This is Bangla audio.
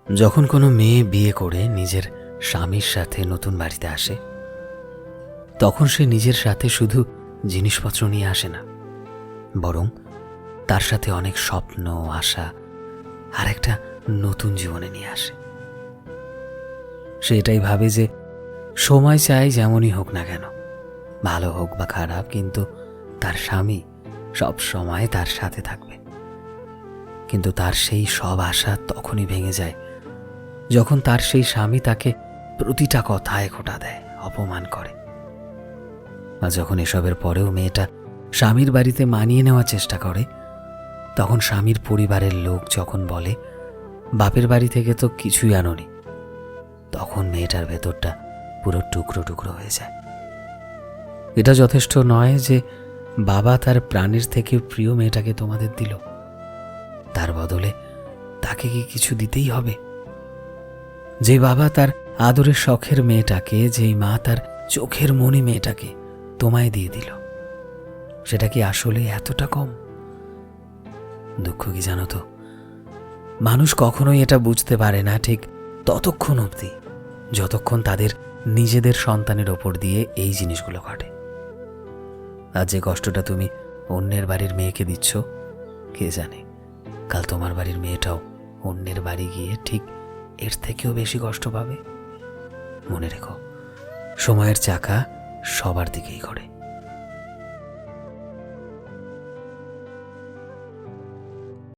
যখন কোনো মেয়ে বিয়ে করে নিজের স্বামীর সাথে নতুন বাড়িতে আসে, তখন সে নিজের সাথে শুধু জিনিসপত্র নিয়ে আসে না, বরং তার সাথে অনেক স্বপ্ন, আশা আর একটা নতুন জীবনে নিয়ে আসে। সে এটাই ভাবে যে সময় চাই যেমনই হোক না কেন, ভালো হোক বা খারাপ, কিন্তু তার স্বামী সব সময় তার সাথে থাকবে। কিন্তু তার সেই সব আশা তখনই ভেঙে যায় যখন তার সেই স্বামী তাকে প্রতিটা কথায় খোঁটা দেয়, অপমান করে। আর যখন এসবের পরেও মেয়েটা স্বামীর বাড়িতে মানিয়ে নেওয়ার চেষ্টা করে, তখন স্বামীর পরিবারের লোক যখন বলে বাপের বাড়ি থেকে তো কিছুই আনোনি, তখন মেয়েটার ভেতরটা পুরো টুকরো টুকরো হয়ে যায়। এটা যথেষ্ট নয় যে বাবা তার প্রাণের থেকে প্রিয় মেয়েটাকে তোমাদের দিল, তার বদলে তাকে কি কিছু দিতেই হবে? যে বাবা তার আদরের শখের মেয়েটাকে, যেই মা তার চোখের মনি মেয়েটাকে তোমায় দিয়ে দিল, সেটা কি আসলে এতটা কম? দুঃখ কি জানো তো, মানুষ কখনোই এটা বুঝতে পারে না ঠিক ততক্ষণ অবধি যতক্ষণ তাদের নিজেদের সন্তানের ওপর দিয়ে এই জিনিসগুলো ঘটে। আর যে কষ্টটা তুমি অন্যের বাড়ির মেয়েকে দিচ্ছ, কে জানে কাল তোমার বাড়ির মেয়েটাও অন্যের বাড়ি গিয়ে ঠিক এর থেকেও বেশি কষ্ট পাবে। মনে রেখো, সময়ের চাকা সবার দিকেই ঘোরে।